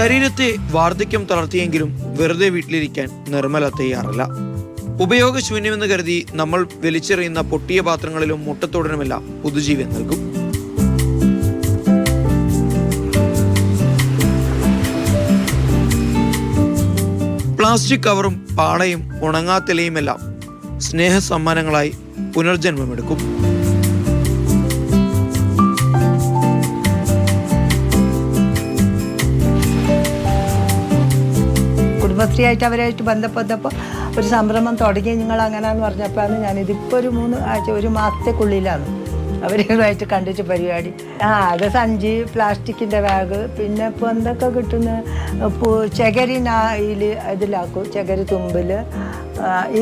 ശരീരത്തെ വാർദ്ധക്യം തളർത്തിയെങ്കിലും വെറുതെ വീട്ടിലിരിക്കാൻ നിർമ്മല തയ്യാറല്ല. ഉപയോഗശൂന്യമെന്ന് കരുതി നമ്മൾ വലിച്ചെറിയുന്ന പൊട്ടിയ പാത്രങ്ങളിലും മുട്ടത്തോടനുമെല്ലാം പുതുജീവൻ നൽകും. പ്ലാസ്റ്റിക് കവറും പാളയും ഉണങ്ങാത്തിലയുമെല്ലാം സ്നേഹസമ്മാനങ്ങളായി പുനർജന്മമെടുക്കും. കുടുംബശ്രീയായിട്ട് അവരായിട്ട് ബന്ധപ്പെട്ടപ്പോൾ ഒരു സംരംഭം തുടങ്ങി നിങ്ങൾ അങ്ങനെയാന്ന് പറഞ്ഞപ്പോഴാണ് ഞാനിതിപ്പോൾ ഒരു മാസത്തേക്കുള്ളിലാണ് അവരുമായിട്ട് കണ്ടിട്ട് പരിപാടി. അത് സഞ്ചി, പ്ലാസ്റ്റിക്കിൻ്റെ ബാഗ്, പിന്നെ ഇപ്പോൾ എന്തൊക്കെ കിട്ടുന്ന ചകരി ഇതിലാക്കും, ചകരി തുമ്പിൽ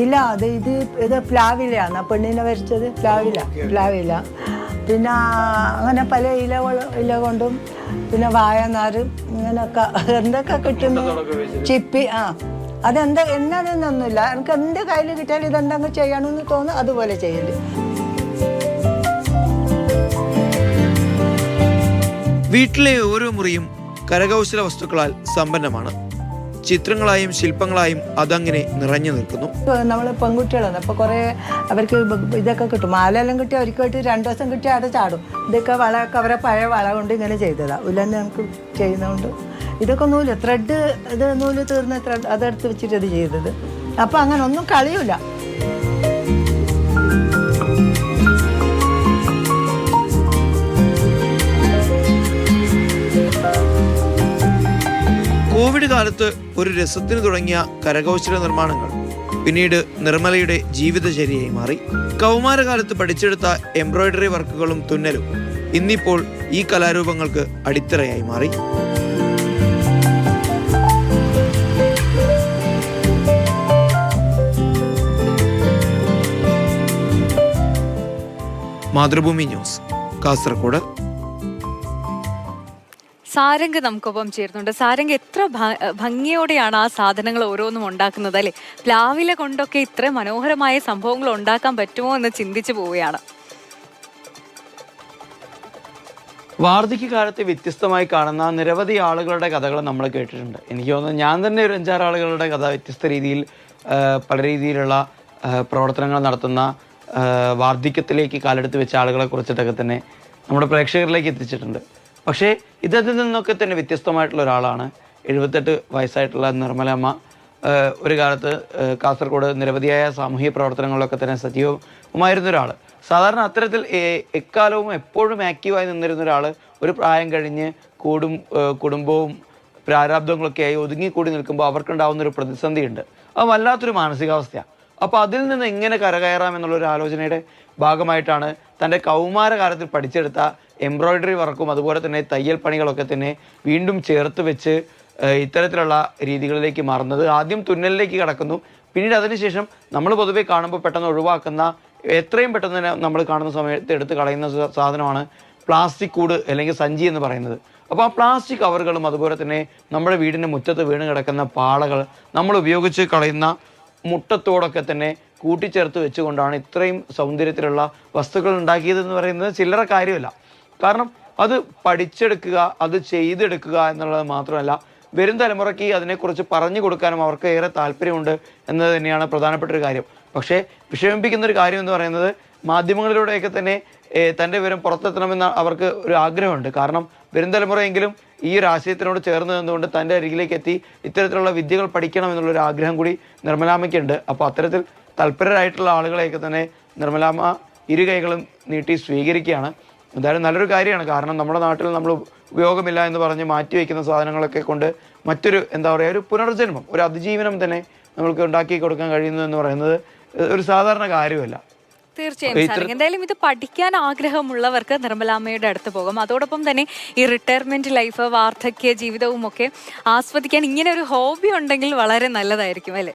ഇല. ഇത് പ്ലാവിലാണ് പെണ്ണിനെ വരച്ചത്, പ്ലാവില. പിന്നെ അങ്ങനെ പല ഇല കൊണ്ടും പിന്നെ വാഴനാരും ഇങ്ങനെയൊക്കെ എന്തൊക്കെ കിട്ടുന്നു, ചിപ്പി. എന്നാന്നൊന്നുമില്ല, എനിക്ക് എൻ്റെ കയ്യിൽ കിട്ടിയാൽ ഇതെന്തെങ്കിലും ചെയ്യണമെന്ന് തോന്നുന്നു, അതുപോലെ ചെയ്യല്. വീട്ടിലെ ഓരോ മുറിയും കരകൗശല വസ്തുക്കളാൽ സമ്പന്നമാണ്. ചിത്രങ്ങളായും ശില്പങ്ങളായും അതങ്ങനെ നിറഞ്ഞു നിൽക്കുന്നു. നമ്മൾ പെൺകുട്ടികളാണ്, അപ്പോൾ കുറേ അവർക്ക് ഇതൊക്കെ കിട്ടും. മാലെല്ലാം കിട്ടി അവർക്ക് വേണ്ടി 2 ദിവസം കിട്ടി അവിടെ ചാടും. ഇതൊക്കെ വളമൊക്കെ അവരെ പഴയ വള കൊണ്ട് ഇങ്ങനെ ചെയ്തതാണ്. ഉലന്നെ നമുക്ക് ചെയ്യുന്നതുകൊണ്ട് ഇതൊക്കെ നൂല് ത്രെഡ്, ഇത് നൂല് തീർന്ന ത്രെഡ് അതെടുത്ത് വെച്ചിട്ട് ഇത് ചെയ്തത്. അപ്പോൾ അങ്ങനെ ഒന്നും കളിയൂല. കോവിഡ് കാലത്ത് ഒരു രസത്തിന് തുടങ്ങിയ കരകൗശല നിർമ്മാണങ്ങൾ പിന്നീട് നിർമ്മലയുടെ ജീവിതചര്യയായി മാറി. കൗമാരകാലത്ത് പഠിച്ചെടുത്ത എംബ്രോയിഡറി വർക്കുകളും തുന്നലും ഇന്നിപ്പോൾ ഈ കലാരൂപങ്ങൾക്ക് അടിത്തറയായി മാറി. മാതൃഭൂമി ന്യൂസ്, കാസർഗോഡ്. സാരംഗ് നമുക്കൊപ്പം ചേരുന്നുണ്ട്. സാരംഗ്, എത്ര ഭംഗിയോടെയാണ് ആ സാധനങ്ങൾ ഓരോന്നും ഉണ്ടാക്കുന്നത് അല്ലേ? പ്ലാവില കൊണ്ടൊക്കെ ഇത്ര മനോഹരമായ സംഭവങ്ങൾ ഉണ്ടാക്കാൻ പറ്റുമോ എന്ന് ചിന്തിച്ചു പോവുകയാണ്. വാർദ്ധക്യകാലത്ത് വ്യത്യസ്തമായി കാണുന്ന നിരവധി ആളുകളുടെ കഥകൾ നമ്മൾ കേട്ടിട്ടുണ്ട്. എനിക്ക് തോന്നുന്നു ഞാൻ തന്നെ ഒരു 5-6 ആളുകളുടെ കഥ വ്യത്യസ്ത രീതിയിൽ പല രീതിയിലുള്ള പ്രവർത്തനങ്ങൾ നടത്തുന്ന വാർദ്ധക്യത്തിലേക്ക് കാലെടുത്ത് വെച്ച ആളുകളെ കുറിച്ചിട്ടൊക്കെ തന്നെ നമ്മുടെ പ്രേക്ഷകരിലേക്ക് എത്തിച്ചിട്ടുണ്ട്. പക്ഷേ ഇതിൽ നിന്നൊക്കെ തന്നെ വ്യത്യസ്തമായിട്ടുള്ള ഒരാളാണ് 78 വയസ്സായിട്ടുള്ള നിർമ്മലമ്മ. ഒരു കാലത്ത് കാസർഗോഡ് നിരവധിയായ സാമൂഹിക പ്രവർത്തനങ്ങളിലൊക്കെ തന്നെ സജീവമായിരുന്ന ഒരാൾ. സാധാരണ അത്തരത്തിൽ എക്കാലവും എപ്പോഴും ആക്റ്റീവായി നിന്നിരുന്ന ഒരാൾ ഒരു പ്രായം കഴിഞ്ഞ് കുടുംബവും പ്രാരാബ്ദങ്ങളൊക്കെയായി ഒതുങ്ങിക്കൂടി നിൽക്കുമ്പോൾ അവർക്കുണ്ടാവുന്നൊരു പ്രതിസന്ധിയുണ്ട്. അത് വല്ലാത്തൊരു മാനസികാവസ്ഥയാണ്. അപ്പോൾ അതിൽ നിന്ന് എങ്ങനെ കരകയറാം എന്നുള്ളൊരു ആലോചനയുടെ ഭാഗമായിട്ടാണ് തൻ്റെ കൗമാരകാലത്തിൽ പഠിച്ചെടുത്ത എംബ്രോയിഡറി വർക്കും അതുപോലെ തന്നെ തയ്യൽ പണികളൊക്കെ തന്നെ വീണ്ടും ചേർത്ത് വെച്ച് ഇത്തരത്തിലുള്ള രീതികളിലേക്ക് മാറുന്നത്. ആദ്യം തുന്നലിലേക്ക് കടക്കുന്നു, പിന്നീട് അതിനുശേഷം നമ്മൾ പൊതുവെ കാണുമ്പോൾ പെട്ടെന്ന് ഒഴിവാക്കുന്ന, എത്രയും പെട്ടെന്ന് തന്നെ നമ്മൾ കാണുന്ന സമയത്ത് എടുത്ത് കളയുന്ന സാധനമാണ് പ്ലാസ്റ്റിക് കൂട് അല്ലെങ്കിൽ സഞ്ചി എന്ന് പറയുന്നത്. അപ്പോൾ ആ പ്ലാസ്റ്റിക് കവറുകളും അതുപോലെ തന്നെ നമ്മുടെ വീടിൻ്റെ മുറ്റത്ത് വീണ് കിടക്കുന്ന പാളകൾ, നമ്മൾ ഉപയോഗിച്ച് കളയുന്ന മുട്ടത്തോടൊക്കെ തന്നെ കൂട്ടിച്ചേർത്ത് വെച്ചുകൊണ്ടാണ് ഇത്രയും സൗന്ദര്യത്തിലുള്ള വസ്തുക്കൾ ഉണ്ടാക്കിയതെന്ന് പറയുന്നത് ചില്ലറ കാര്യമല്ല. കാരണം അത് പഠിച്ചെടുക്കുക, അത് ചെയ്തെടുക്കുക എന്നുള്ളത് മാത്രമല്ല, വരും തലമുറയ്ക്ക് അതിനെക്കുറിച്ച് പറഞ്ഞു കൊടുക്കാനും അവർക്ക് ഏറെ താല്പര്യമുണ്ട് എന്നത് തന്നെയാണ് പ്രധാനപ്പെട്ട ഒരു കാര്യം. പക്ഷേ വിഷമിപ്പിക്കുന്ന ഒരു കാര്യം എന്ന് പറയുന്നത് മാധ്യമങ്ങളിലൂടെയൊക്കെ തന്നെ തൻ്റെ വിവരം പുറത്തെത്തണമെന്ന് അവർക്ക് ഒരു ആഗ്രഹമുണ്ട്. കാരണം വരും തലമുറയെങ്കിലും ഈ ഒരു ആശയത്തിനോട് ചേർന്ന് നിന്നുകൊണ്ട് തൻ്റെ അരികിലേക്ക് എത്തി ഇത്തരത്തിലുള്ള വിദ്യകൾ പഠിക്കണം എന്നുള്ളൊരു ആഗ്രഹം കൂടി നിർമ്മലാമ്മയ്ക്കുണ്ട്. അപ്പോൾ അത്തരത്തിൽ തൽപരരായിട്ടുള്ള ആളുകളെയൊക്കെ തന്നെ നിർമ്മലാമ്മ ഇരു കൈകളും നീട്ടി സ്വീകരിക്കുകയാണ്. എന്തായാലും നല്ലൊരു കാര്യമാണ്. കാരണം നമ്മുടെ നാട്ടിൽ നമ്മൾ ഉപയോഗമില്ല എന്ന് പറഞ്ഞ് മാറ്റിവെക്കുന്ന സാധനങ്ങളൊക്കെ കൊണ്ട് മറ്റൊരു ഒരു പുനർജന്മം, ഒരു അതിജീവനം തന്നെ നമ്മൾക്ക് ഉണ്ടാക്കി കൊടുക്കാൻ കഴിയുന്നു എന്ന് പറയുന്നത് ഒരു സാധാരണ കാര്യമല്ല. തീർച്ചയായും. എന്തായാലും ഇത് പഠിക്കാൻ ആഗ്രഹമുള്ളവർക്ക് നിർമ്മലാമ്മയുടെ അടുത്ത് പോകും. അതോടൊപ്പം തന്നെ ഈ റിട്ടയർമെന്റ് ലൈഫ്, വാർദ്ധക്യ ജീവിതവും ഒക്കെ ആസ്വദിക്കാൻ ഇങ്ങനെ ഒരു ഹോബി ഉണ്ടെങ്കിൽ വളരെ നല്ലതായിരിക്കും അല്ലേ?